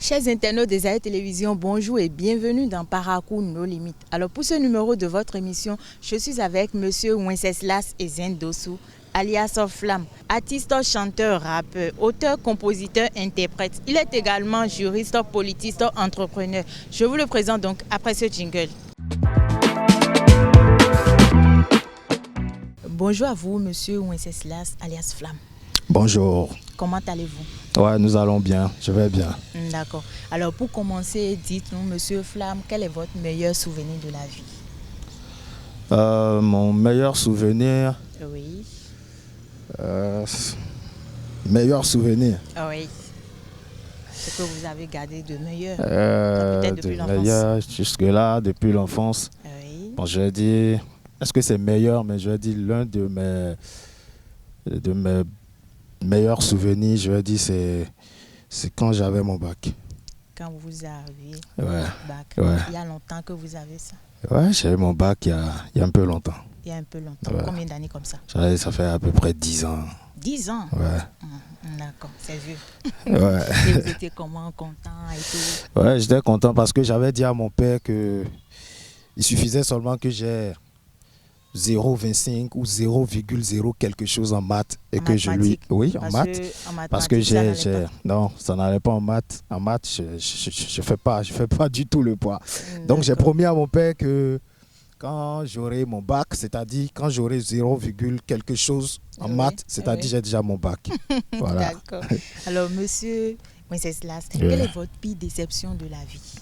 Chers internautes des AE Télévision, bonjour et bienvenue dans Parcours No Limites. Alors pour ce numéro de votre émission, je suis avec Monsieur Wenceslas Ezendossou, alias Flamme, artiste, chanteur, rappeur, auteur, compositeur, interprète. Il est également juriste, politiste, entrepreneur. Je vous le présente donc après ce jingle. Bonjour à vous, Monsieur Wenceslas, alias Flamme. Bonjour. Comment allez-vous? Ouais, nous allons bien, je vais bien. D'accord. Alors pour commencer, dites-nous, Monsieur Flamme, quel est votre meilleur souvenir de la vie? Mon meilleur souvenir. Oui. Meilleur souvenir. Oui. Ce que vous avez gardé de meilleur. Peut-être depuis l'enfance. meilleur jusque-là, depuis l'enfance. Oui. Bon, je vais dire, est-ce que c'est meilleur, mais je vais dire l'un de mes meilleurs souvenirs, je vais dire, c'est quand j'avais mon bac. Quand vous aviez Ouais. votre bac. Ouais. Il y a longtemps que vous avez ça. Ouais, j'ai eu mon bac il y a un peu longtemps. Il y a un peu longtemps. Ouais. Combien d'années comme ça? Ça fait à peu près 10 ans. 10 ans. Ouais. D'accord, c'est vieux. Ouais. Et vous étiez comment, content et tout? Ouais, j'étais content parce que j'avais dit à mon père que il suffisait seulement que j'ai 0,25 ou 0,0 quelque chose en maths et que je lui... Oui, en maths. Parce que non, ça n'allait pas en maths. En maths, je fais pas du tout le poids. Donc j'ai promis à mon père que quand j'aurai mon bac, c'est-à-dire quand j'aurai 0, quelque chose en maths, c'est-à-dire j'ai déjà mon bac. Voilà. D'accord. Alors, monsieur Wenceslas, quelle est votre pire déception de la vie?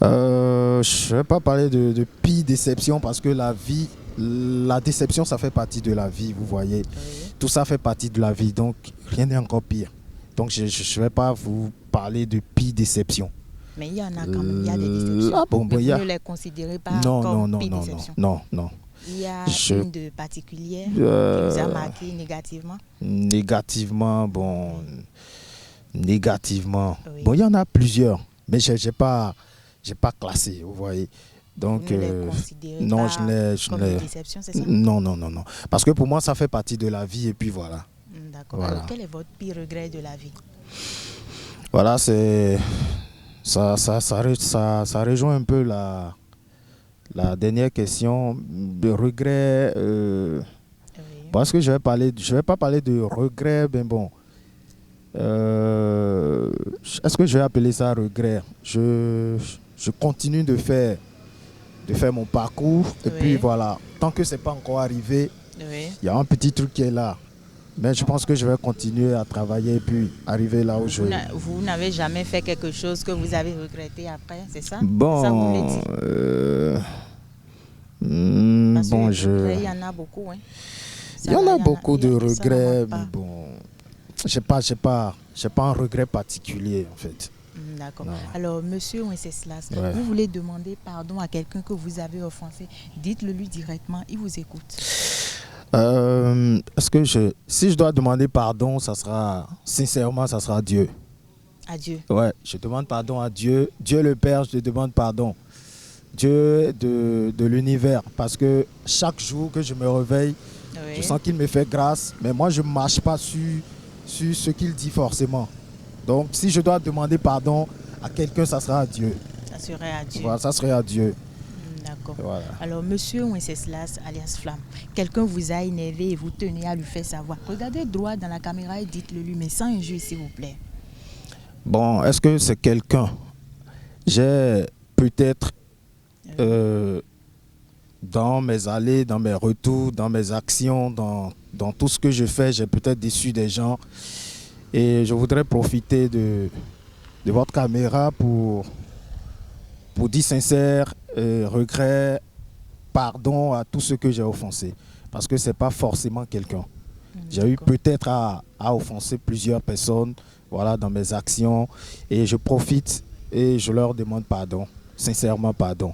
Je ne vais pas parler de pire déception parce que la déception, ça fait partie de la vie, vous voyez. Oui. Tout ça fait partie de la vie, donc rien n'est encore pire. Donc je ne vais pas vous parler de pire déception. Mais il y en a quand même, il y a des déceptions. Vous ne les considérez pas comme pire déception? Non. Il y a une de particulière qui vous a marqué négativement? Négativement, oui. Bon, il y en a plusieurs, mais je n'ai pas classé, vous voyez. Donc, vous ne les considérez non, pas comme une déception, c'est ça? Non. Parce que pour moi, ça fait partie de la vie et puis voilà. D'accord. Voilà. Alors, quel est votre pire regret de la vie? Voilà, ça rejoint un peu la dernière question de regret. Oui. Parce que je vais pas parler de regret, mais bon. Est-ce que je vais appeler ça regret? Je continue de faire mon parcours et puis voilà, tant que c'est pas encore arrivé, il y a un petit truc qui est là, mais je pense que je vais continuer à travailler et puis arriver là où vous n'avez jamais fait quelque chose que vous avez regretté après, c'est ça? Bon, ça vous l'avez dit? Parce que il y en a beaucoup, hein. Il y en a beaucoup de regrets, mais bon, j'ai pas un regret particulier en fait. D'accord. Alors, monsieur Wenceslas, vous voulez demander pardon à quelqu'un que vous avez offensé, dites-le lui directement, il vous écoute. Est-ce que si je dois demander pardon, sincèrement, ça sera Dieu. À Dieu? Ouais, je demande pardon à Dieu. Dieu le Père, je demande pardon. Dieu de l'univers, parce que chaque jour que je me réveille, je sens qu'il me fait grâce, mais moi, je ne marche pas sur ce qu'il dit forcément. Donc, si je dois demander pardon à quelqu'un, ça sera à Dieu. Ça serait à Dieu. Voilà, ça serait à Dieu. D'accord. Voilà. Alors, monsieur Wenceslas, alias Flamme, quelqu'un vous a énervé et vous tenez à lui faire savoir. Regardez droit dans la caméra et dites-le lui, mais sans injure, s'il vous plaît. Bon, est-ce que c'est quelqu'un? J'ai peut-être, dans mes allées, dans mes retours, dans mes actions, dans tout ce que je fais, j'ai peut-être déçu des gens. Et je voudrais profiter de votre caméra pour dire sincère regret, pardon à tous ceux que j'ai offensés. Parce que ce n'est pas forcément quelqu'un. J'ai eu peut-être à offenser plusieurs personnes, voilà, dans mes actions. Et je profite et je leur demande pardon, sincèrement pardon.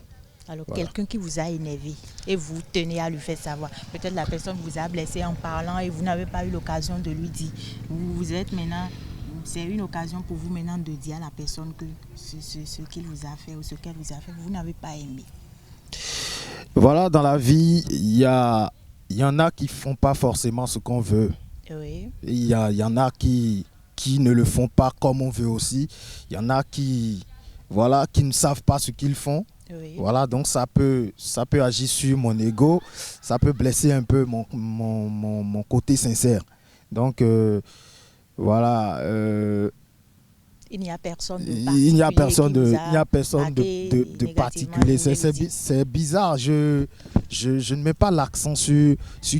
Alors, quelqu'un qui vous a énervé et vous tenez à lui faire savoir. Peut-être la personne vous a blessé en parlant et vous n'avez pas eu l'occasion de lui dire. Vous êtes maintenant, c'est une occasion pour vous maintenant de dire à la personne que ce qu'il vous a fait ou ce qu'elle vous a fait, vous n'avez pas aimé. Voilà, dans la vie, il y en a qui ne font pas forcément ce qu'on veut. Oui. Il y en a qui qui ne le font pas comme on veut aussi. Il y en a qui, voilà, qui ne savent pas ce qu'ils font. Oui. Voilà, donc ça peut agir sur mon ego, ça peut blesser un peu mon côté sincère. Donc, voilà. Il n'y a personne de Il n'y a personne particulier il n'y a personne de particulier. C'est bizarre. Je ne mets pas l'accent sur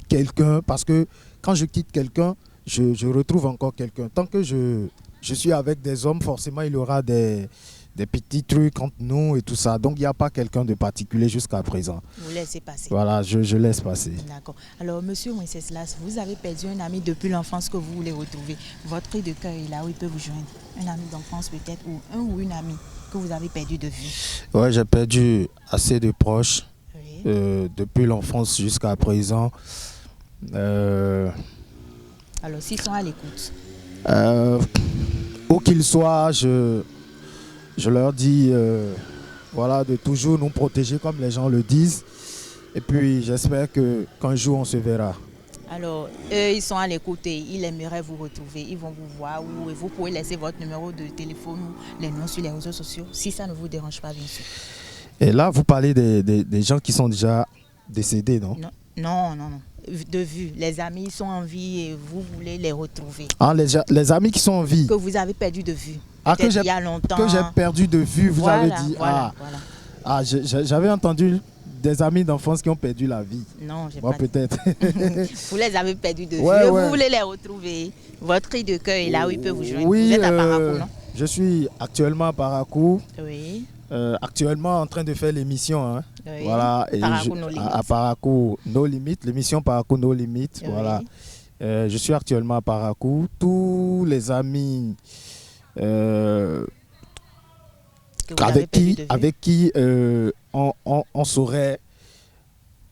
quelqu'un parce que quand je quitte quelqu'un, je retrouve encore quelqu'un. Tant que je suis avec des hommes, forcément, il y aura des petits trucs entre nous et tout ça. Donc, il n'y a pas quelqu'un de particulier jusqu'à présent. Vous laissez passer. Voilà, je laisse passer. D'accord. Alors, monsieur Wenceslas, vous avez perdu un ami depuis l'enfance que vous voulez retrouver. Votre cri de cœur est là où il peut vous joindre. Un ami d'enfance peut-être, ou un ou une amie que vous avez perdu de vue. Ouais, j'ai perdu assez de proches Oui. depuis l'enfance jusqu'à présent. Alors, s'ils sont à l'écoute. Où qu'ils soient, je leur dis voilà, de toujours nous protéger comme les gens le disent. Et puis j'espère qu'un jour on se verra. Alors, eux, ils sont à l'écoute et ils aimeraient vous retrouver. Ils vont vous voir ou vous pouvez laisser votre numéro de téléphone ou les noms sur les réseaux sociaux, si ça ne vous dérange pas, bien sûr. Et là, vous parlez des gens qui sont déjà décédés, non? Non. De vue. Les amis sont en vie et vous voulez les retrouver. Ah, les amis qui sont en vie. Que vous avez perdu de vue. Ah, il y a longtemps. Que j'ai perdu de vue, vous avez dit. Voilà. Ah, j'avais entendu des amis d'enfance qui ont perdu la vie. Non, j'ai Moi, pas peut-être. Vous les avez perdus de vue. Ouais. Vous voulez les retrouver. Votre cri de cœur est là où il peut vous joindre. Oui, vous êtes à Parakou, non? Je suis actuellement à Parakou. Oui. Actuellement en train de faire l'émission. Hein. Oui. Voilà. Parakou No Limit. À Parakou No Limit, l'émission Parakou No Limit. Oui. Voilà. Je suis actuellement à Parakou. Tous les amis avec qui on saurait,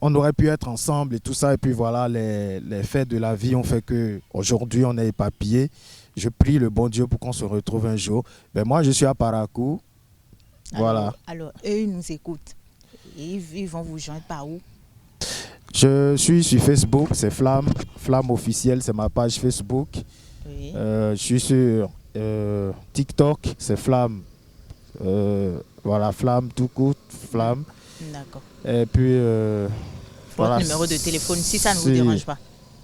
on aurait pu être ensemble et tout ça. Et puis voilà, les faits de la vie ont fait qu'aujourd'hui on est éparpillés. Je prie le bon Dieu pour qu'on se retrouve un jour. Ben moi, je suis à Parakou. Voilà. Alors, eux, ils nous écoutent. Et ils vont vous joindre par où? Je suis sur Facebook, c'est Flamme officielle, c'est ma page Facebook. Oui. Je suis sur TikTok, c'est Flamme. Voilà, Flamme tout court, Flamme. D'accord. Et puis votre numéro de téléphone, si ça ne vous dérange pas.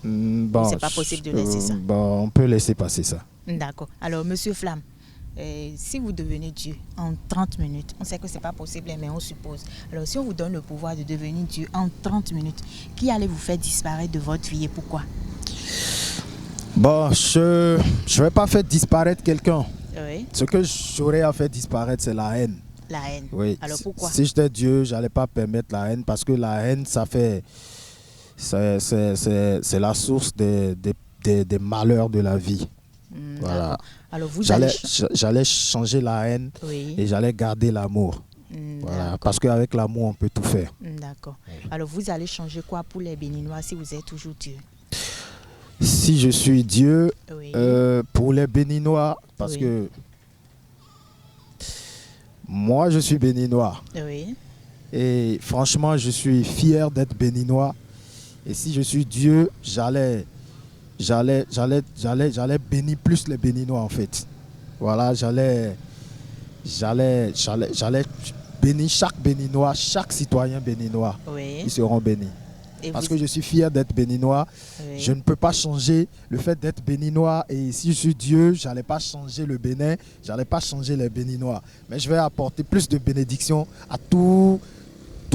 Bon, c'est pas possible de laisser ça. Bon, on peut laisser passer ça. D'accord. Alors, monsieur Flamme, si vous devenez Dieu en 30 minutes, on sait que c'est pas possible, mais on suppose. Alors, si on vous donne le pouvoir de devenir Dieu en 30 minutes, qui allez vous faire disparaître de votre vie et pourquoi? Bon, je vais pas faire disparaître quelqu'un. Oui. Ce que j'aurais à faire disparaître, c'est la haine. La haine. Oui. Alors pourquoi? Si j'étais Dieu, j'allais pas permettre la haine parce que la haine, ça fait, c'est la source des malheurs de la vie. Voilà. Alors vous j'allais changer la haine, oui, et j'allais garder l'amour. Voilà. Parce qu'avec l'amour, on peut tout faire. D'accord. Alors vous allez changer quoi pour les Béninois si vous êtes toujours Dieu? Si je suis Dieu, oui, pour les Béninois, parce oui, que moi je suis Béninois. Oui. Et franchement, je suis fier d'être Béninois. Et si je suis Dieu, j'allais bénir plus les Béninois en fait. Voilà, j'allais bénir chaque Béninois, chaque citoyen béninois. Oui. Ils seront bénis. Parce que je suis fier d'être béninois. Oui. Je ne peux pas changer le fait d'être béninois. Et si je suis Dieu, je n'allais pas changer le Bénin, je n'allais pas changer les béninois. Mais je vais apporter plus de bénédictions à tous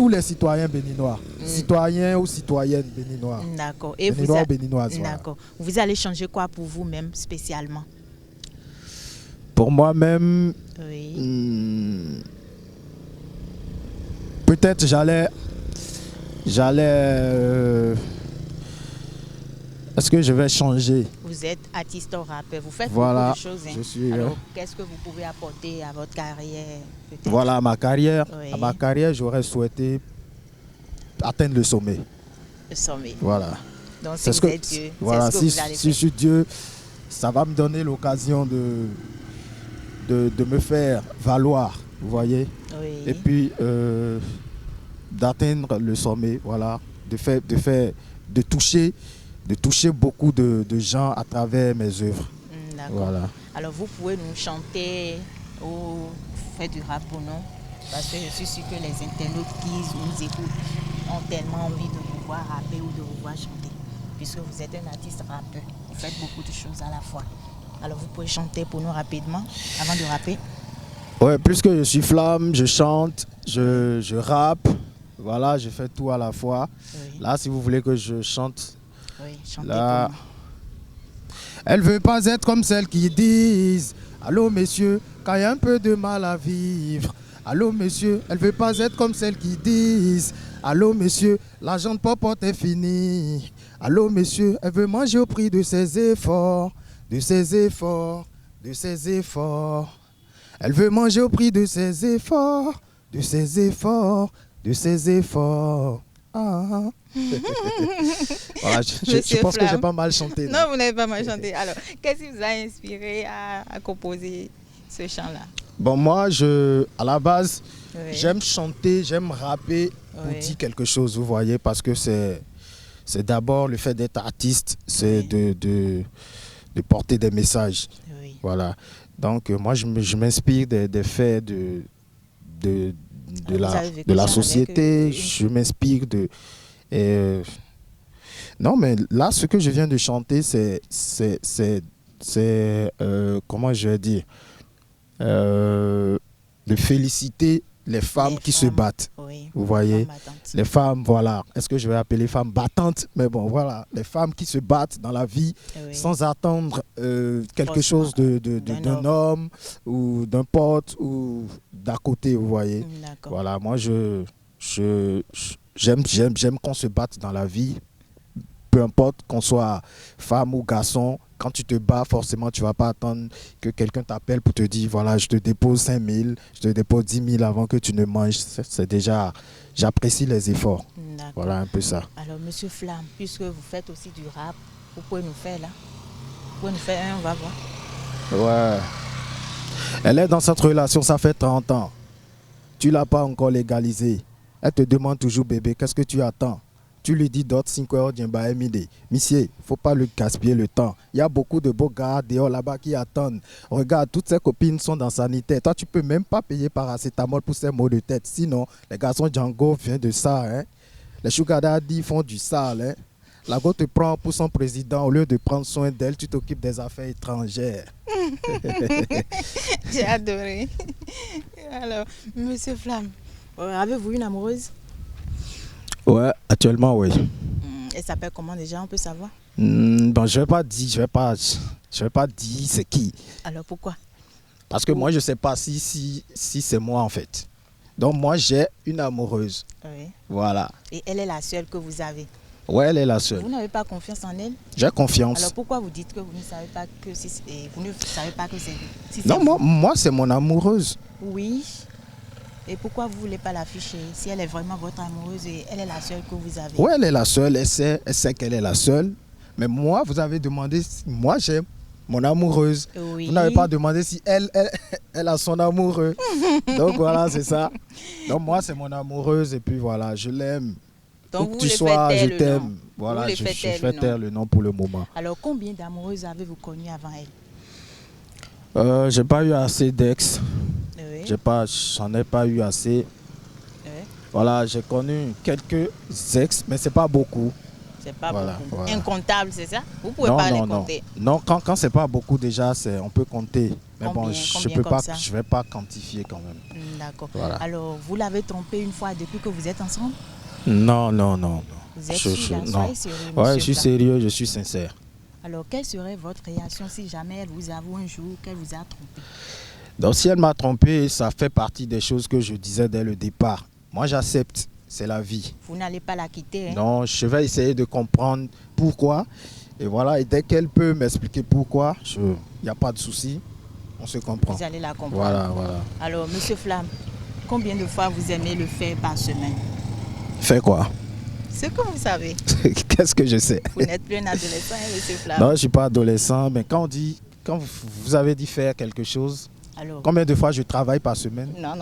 les citoyens béninois. Citoyens ou citoyennes béninois. D'accord. Et béninois ou béninoises. D'accord. Voilà. Vous allez changer quoi pour vous-même spécialement? Pour moi-même, oui, peut-être j'allais est-ce que je vais changer? Vous êtes artiste rappeur, vous faites voilà, beaucoup de choses. Hein. Je suis, alors, qu'est-ce que vous pouvez apporter à votre carrière? Voilà, à ma carrière. Oui. À ma carrière, j'aurais souhaité atteindre le sommet. Le sommet. Voilà. Donc, si vous êtes Dieu, voilà, c'est ce que vous allez si je suis Dieu, ça va me donner l'occasion de me faire valoir, vous voyez. Oui. Et puis, d'atteindre le sommet, voilà, de toucher beaucoup de gens à travers mes œuvres. D'accord. Voilà. Alors, vous pouvez nous chanter ou faire du rap pour nous? Parce que je suis sûre que les internautes qui nous écoutent ont tellement envie de vous voir rapper ou de vous voir chanter. Puisque vous êtes un artiste rappeur. Vous faites beaucoup de choses à la fois. Alors, vous pouvez chanter pour nous rapidement avant de rapper? Ouais, puisque je suis flamme, je chante, je rappe. Voilà, je fais tout à la fois. Oui. Là, si vous voulez que je chante, Oui, chantez là. pour nous. Elle veut pas être comme celles qui disent allô messieurs, quand il y a un peu de mal à vivre. Allô messieurs, elle veut pas être comme celles qui disent allô messieurs, l'argent de popote est fini. Allô messieurs, elle veut manger au prix de ses efforts, de ses efforts, de ses efforts. Elle veut manger au prix de ses efforts, de ses efforts, de ses efforts. Ah. Voilà, je pense que j'ai pas mal chanté. Non, vous n'avez pas mal chanté. Alors, qu'est-ce qui vous a inspiré à composer ce chant-là? Bon, moi, à la base, Oui. j'aime chanter, j'aime rapper pour Oui. dire quelque chose, vous voyez, parce que c'est d'abord le fait d'être artiste, c'est Oui. de porter des messages. Oui. Voilà. Donc, moi, je m'inspire des faits de Vous avez vécu la ça société, avec, je m'inspire de... non, mais là, ce que je viens de chanter, comment je vais dire, de féliciter les femmes qui se battent. Oui, Vous voyez, femmes battantes. les femmes, voilà. Est-ce que je vais appeler femmes battantes? Mais bon, voilà, les femmes qui se battent dans la vie Oui. sans attendre quelque Forcément, chose d'un d'un homme ou d'un pote ou d'à côté, vous voyez. D'accord. Voilà, moi, j'aime qu'on se batte dans la vie. Peu importe qu'on soit femme ou garçon, quand tu te bats, forcément, tu ne vas pas attendre que quelqu'un t'appelle pour te dire, voilà, je te dépose 5 000, je te dépose 10 000 avant que tu ne manges. C'est déjà, j'apprécie les efforts. D'accord. Voilà un peu ça. Alors, Monsieur Flamme, puisque vous faites aussi du rap, vous pouvez nous faire là? Vous pouvez nous faire un, on va voir. Ouais. Elle est dans cette relation, ça fait 30 ans. Tu ne l'as pas encore légalisée. Elle te demande toujours, bébé, qu'est-ce que tu attends? Tu lui dis d'autres 5 heures d'Imba midi. Monsieur, il ne faut pas lui gaspiller le temps. Il y a beaucoup de beaux gars dehors là-bas qui attendent. Regarde, toutes ses copines sont dans sanitaire. Toi, tu ne peux même pas payer paracétamol pour ces maux de tête. Sinon, les garçons Django viennent de ça. Hein? Les sugar daddy font du sale. Hein? La go te prend pour son président. Au lieu de prendre soin d'elle, tu t'occupes des affaires étrangères. J'ai adoré. Alors, Monsieur Flamme, avez-vous une amoureuse? Ouais, actuellement, oui. Elle s'appelle comment déjà, on peut savoir? Bon, je vais pas dire c'est qui. Alors, pourquoi? Parce que moi, je sais pas si c'est moi, en fait. Donc, moi, j'ai une amoureuse. Oui. Voilà. Et elle est la seule que vous avez? Ouais, elle est la seule. Vous n'avez pas confiance en elle? J'ai confiance. Alors, pourquoi vous dites que vous ne savez pas que vous ne savez pas que c'est si Non, vous? moi c'est mon amoureuse. Oui. Et pourquoi vous ne voulez pas l'afficher si elle est vraiment votre amoureuse et elle est la seule que vous avez? Ouais, elle est la seule. Elle sait qu'elle est la seule. Mais moi, vous avez demandé si moi j'ai mon amoureuse. Oui. Vous n'avez pas demandé si elle a son amoureux. Donc voilà, c'est ça. Donc moi, c'est mon amoureuse et puis voilà, je l'aime. Donc Où vous que tu le sois, faites je taire le t'aime. nom. Voilà, Vous je le faites fais taire le nom pour le moment. Alors, combien d'amoureuses avez-vous connu avant elle? J'ai pas eu assez d'ex. Oui. J'en ai pas eu assez. Oui. Voilà, j'ai connu quelques ex, mais c'est pas beaucoup. C'est pas Voilà, beaucoup. voilà. Incontable, c'est ça? Vous pouvez pas les compter. Non, quand c'est pas beaucoup déjà, on peut compter. Mais Combien, bon, je combien peux comme pas, ça? je vais pas quantifier quand même. D'accord. Voilà. Alors, vous l'avez trompé une fois depuis que vous êtes ensemble? Non. Vous êtes sûr, là, soyez sérieux, Ouais, monsieur je suis Flamme. sérieux, je suis sincère. Alors, quelle serait votre réaction si jamais elle vous avoue un jour qu'elle vous a trompé? Donc si elle m'a trompé, ça fait partie des choses que je disais dès le départ. Moi, j'accepte, c'est la vie. Vous n'allez pas la quitter, hein? Non, je vais essayer de comprendre pourquoi. Et voilà, et dès qu'elle peut m'expliquer pourquoi, il n'y a pas de souci, on se comprend. Vous allez la comprendre. Voilà. Alors, monsieur Flamme, combien de fois vous aimez le faire par semaine? Fais quoi? Ce que vous savez. Qu'est-ce que je sais? Vous n'êtes plus un adolescent, hein, monsieur Flamme? Non, je ne suis pas adolescent, mais quand vous avez dit faire quelque chose, Alors, combien de fois je travaille par semaine? non,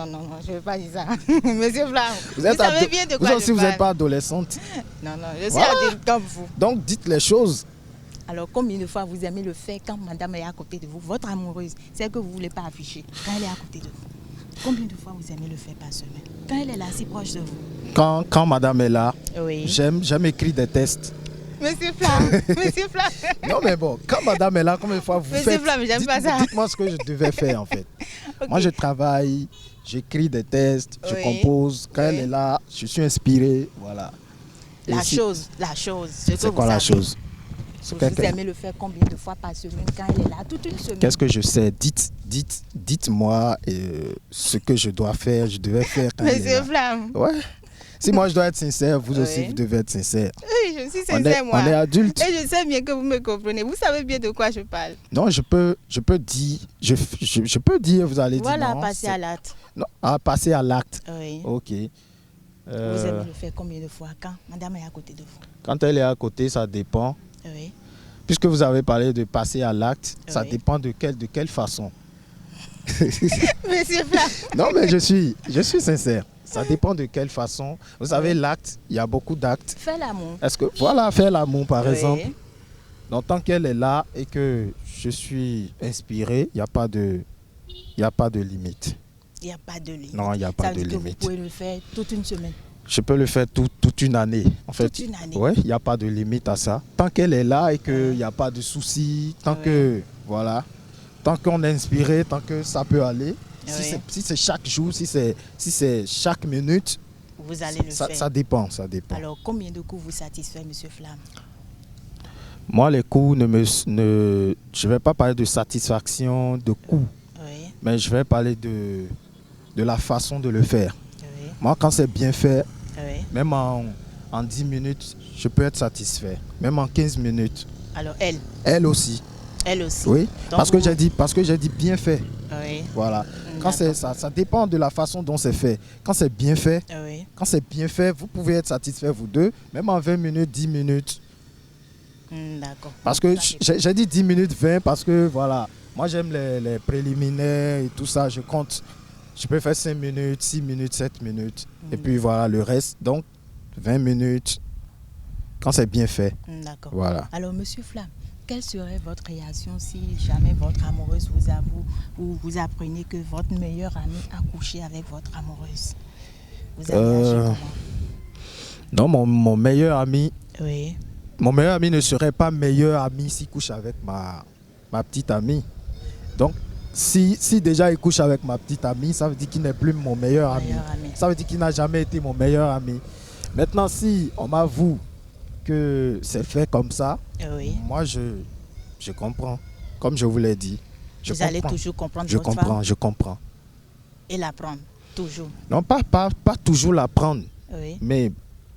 je ne veux pas dire ça. Monsieur Flamme, vous êtes savez bien de quoi vous aussi, je vous parle. n'êtes pas adolescente. Non, je suis Voilà. adulte comme vous. Donc, dites les choses. Alors, combien de fois vous aimez le faire quand madame est à côté de vous, votre amoureuse, celle que vous ne voulez pas afficher, quand elle est à côté de vous? Combien de fois vous aimez le faire par semaine? Quand elle est là, si proche de vous? Quand madame est là, Oui. j'aime écrire des tests. Monsieur Flamme, Monsieur Flamme. Non mais bon, quand madame est là, combien de fois vous Monsieur faites? Flamme, j'aime pas ça. Dites-moi ce que je devais faire en fait. Okay. Moi je travaille, j'écris des tests, je Oui. compose. Quand elle est là, je suis inspiré, voilà. La chose. C'est quoi la chose? Vous aimez le faire combien de fois par semaine quand elle est là, toute une semaine? Qu'est-ce que je sais? Dites-moi ce que je dois faire, je devais faire quand elle est Monsieur là. Flamme. Ouais. Si moi je dois être sincère, vous Oui. aussi vous devez être sincère. Oui, je suis sincère, moi. On est adulte. Et je sais bien que vous me comprenez. Vous savez bien de quoi je parle. Non, je peux dire, je peux dire, vous allez Voilà, dire non. passer à l'acte. Non, passer à l'acte. Oui. Ok. Vous aimez le faire combien de fois quand madame est à côté de vous? Quand elle est à côté, ça dépend. Oui. Puisque vous avez parlé de passer à l'acte, ça Oui. dépend de quelle façon. Monsieur Flamme. Non, mais je suis sincère. Ça dépend de quelle façon. Vous savez, l'acte, il y a beaucoup d'actes. Fais l'amour. Est-ce que, voilà, faire l'amour par Oui. exemple. Donc, tant qu'elle est là et que je suis inspiré, il n'y a pas de limite. Il n'y a pas de limite. Non, il n'y a pas Ça de veut dire que limite. vous pouvez le faire toute une semaine. Je peux le faire toute une année. En fait, Toute une année. ouais, il n'y a pas de limite à ça. Tant qu'elle est là et qu'il n'y a pas de soucis, tant que, voilà, tant qu'on est inspiré, tant que ça peut aller. Oui. Si c'est chaque jour, si c'est chaque minute, Vous allez le faire. ça dépend. Alors, combien de coups vous satisfait, Monsieur Flamme? Moi, les coups, je ne vais pas parler de satisfaction, de coups, Oui. mais je vais parler de la façon de le faire. Oui. Moi, quand c'est bien fait, Oui. même en 10 minutes, je peux être satisfait. Même en 15 minutes. Alors, elle aussi. Elle aussi. Oui, Donc parce que j'ai dit bien fait. Oui. Voilà. Quand D'accord. ça dépend de la façon dont c'est fait. Quand c'est bien fait, Oui. vous pouvez être satisfait vous deux, même en 20 minutes, 10 minutes. D'accord. Parce que Ça dépend. j'ai dit 10 minutes 20 parce que voilà, moi j'aime les préliminaires et tout ça, je compte. Je peux faire 5 minutes, 6 minutes, 7 minutes. Et puis voilà le reste. Donc 20 minutes quand c'est bien fait. D'accord. Voilà. Alors, Monsieur Flamme, quelle serait votre réaction si jamais votre amoureuse vous avoue ou vous apprenez que votre meilleur ami a couché avec votre amoureuse? Vous allez agir comment? Non, mon meilleur ami, Oui. mon meilleur ami ne serait pas meilleur ami s'il couche avec ma petite amie. Donc, si déjà il couche avec ma petite amie, ça veut dire qu'il n'est plus mon meilleur ami. Ça veut dire qu'il n'a jamais été mon meilleur ami. Maintenant, si on m'avoue que c'est fait comme ça, Oui. moi je comprends. Comme je vous l'ai dit. Vous allez toujours comprendre Je votre comprends, femme je comprends. et l'apprendre, toujours. Non, pas toujours l'apprendre. Oui. Mais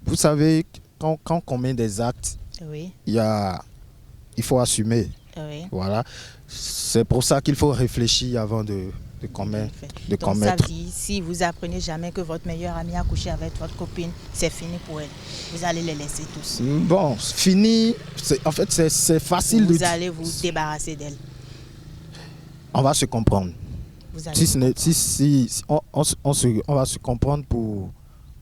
vous savez, quand on met des actes, Oui. il faut assumer. Oui. Voilà. C'est pour ça qu'il faut réfléchir avant de commettre. Donc ça veut dire, si vous apprenez jamais que votre meilleur ami a couché avec votre copine, c'est fini pour elle. Vous allez les laisser tous. Bon, fini. En fait, c'est facile de dire. Vous allez vous débarrasser d'elle. On va se comprendre. Vous allez On va se comprendre pour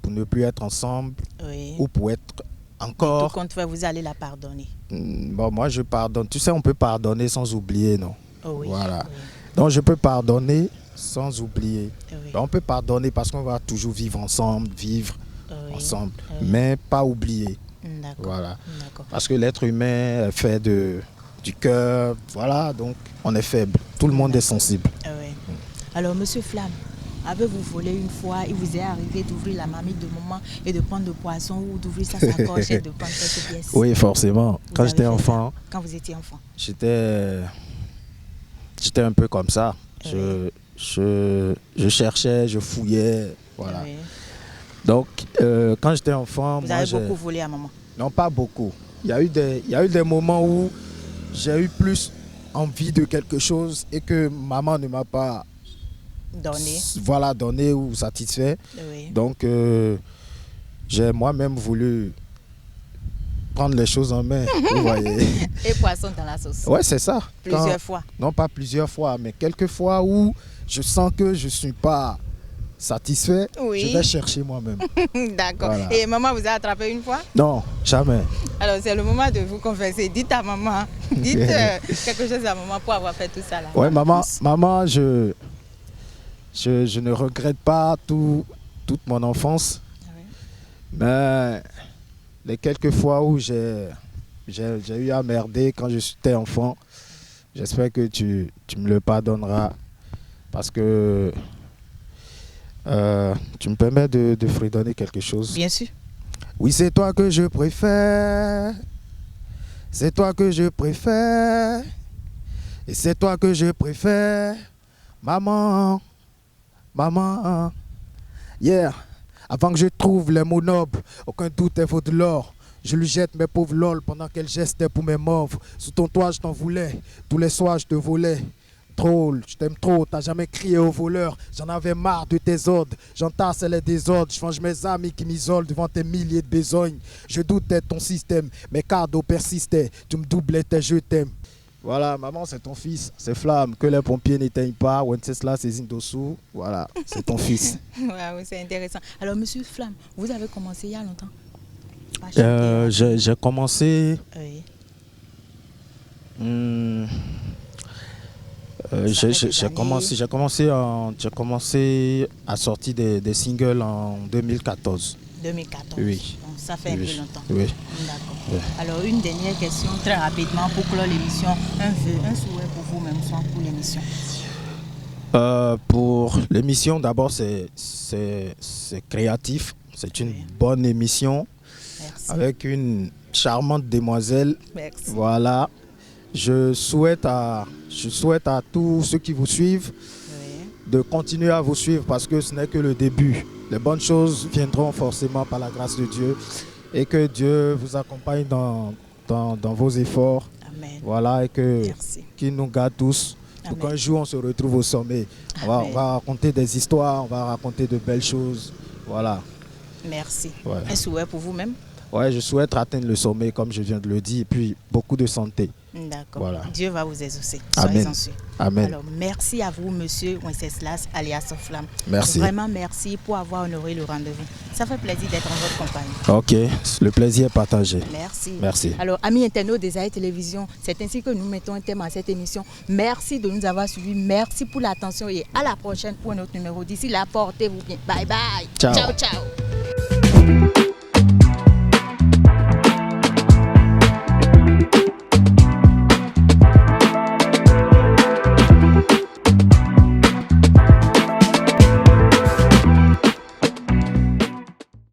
ne plus être ensemble, oui. ou pour être encore. Tout compte fait, vous allez la pardonner. Bon, moi je pardonne. Tu sais, on peut pardonner sans oublier, non? Oh oui. Voilà. Oui. Donc je peux pardonner sans oublier. Oui. On peut pardonner parce qu'on va toujours vivre ensemble, ensemble, Oui. mais pas oublier. D'accord. Voilà. D'accord. Parce que l'être humain est fait du cœur, voilà, donc on est faible. Tout le monde est sensible. Oui. Alors, Monsieur Flamme, avez-vous volé une fois, il vous est arrivé d'ouvrir la marmite de maman et de prendre le poisson ou d'ouvrir sa sacoche et de prendre quelques pièces? Oui, forcément. Quand j'étais enfant, quand vous étiez enfant, j'étais un peu comme ça. Oui. Je cherchais, je fouillais, voilà. Oui. Donc, quand j'étais enfant, vous avez beaucoup volé à maman? Non, pas beaucoup. Il y a eu des moments où j'ai eu plus envie de quelque chose et que maman ne m'a pas donné ou satisfait. Oui. Donc, j'ai moi-même voulu prendre les choses en main, vous voyez. Et poisson dans la sauce? Ouais, c'est ça. Plusieurs fois? Non, pas plusieurs fois, mais quelques fois où je sens que je ne suis pas satisfait, Oui. je vais chercher moi-même. D'accord. Voilà. Et maman vous a attrapé une fois? Non, jamais. Alors c'est le moment de vous confesser. Dites à maman, dites quelque chose à maman pour avoir fait tout ça là. Ouais, maman, je ne regrette pas toute mon enfance. Oui. Mais les quelques fois où j'ai eu à merder quand j'étais enfant, j'espère que tu me le pardonneras. Parce que tu me permets de fredonner quelque chose. Bien sûr. Oui, c'est toi que je préfère. C'est toi que je préfère. Et c'est toi que je préfère. Maman, maman. Yeah. Avant que je trouve les mots nobles, aucun doute elle vaut de l'or. Je lui jette mes pauvres lol pendant qu'elle gestait pour mes mauves. Sous ton toit, je t'en voulais. Tous les soirs, je te volais. Drôle, je t'aime trop, t'as jamais crié au voleur. J'en avais marre de tes ordres. J'entasse les désordres. Je change mes amis qui m'isolent devant tes milliers de besognes. Je doutais de ton système. Mes cadeaux persistaient. Tu me doublais tes je t'aime. Voilà, maman, c'est ton fils. C'est Flamme. Que les pompiers n'éteignent pas. Wenceslas et Zindosu. Voilà, c'est ton fils. Ouais, c'est intéressant. Alors, monsieur Flamme, vous avez commencé il y a longtemps à chanter? J'ai commencé. Oui. J'ai commencé à sortir des singles en 2014. 2014. Oui. Donc, ça fait un peu longtemps. Oui. D'accord. Oui. Alors, une dernière question, très rapidement, pour clore l'émission. Un vœu, un souhait pour vous même soir pour l'émission. Pour l'émission, d'abord, c'est créatif. C'est une bonne émission. Merci. Avec une charmante demoiselle. Merci. Voilà. Je souhaite à tous ceux qui vous suivent de continuer à vous suivre parce que ce n'est que le début. Les bonnes choses viendront forcément par la grâce de Dieu et que Dieu vous accompagne dans vos efforts. Amen. Voilà, et qu'il nous garde tous. Amen. Pour qu'un jour on se retrouve au sommet. On va raconter des histoires, on va raconter de belles choses. Voilà. Merci. Ouais. Un souhait pour vous-même? Ouais, je souhaite atteindre le sommet, comme je viens de le dire, et puis beaucoup de santé. D'accord. Voilà. Dieu va vous exaucer. Amen. Soyez-en sûrs. Amen. Alors, merci à vous, monsieur Wenceslas, alias Flamme. Merci. Vraiment, merci pour avoir honoré le rendez-vous. Ça fait plaisir d'être en votre compagnie. Ok, le plaisir est partagé. Merci. Merci. Alors, amis internautes des AE Télévision, c'est ainsi que nous mettons un thème à cette émission. Merci de nous avoir suivis. Merci pour l'attention et à la prochaine pour un autre numéro. D'ici là, portez-vous bien. Bye bye. Ciao. Ciao, ciao.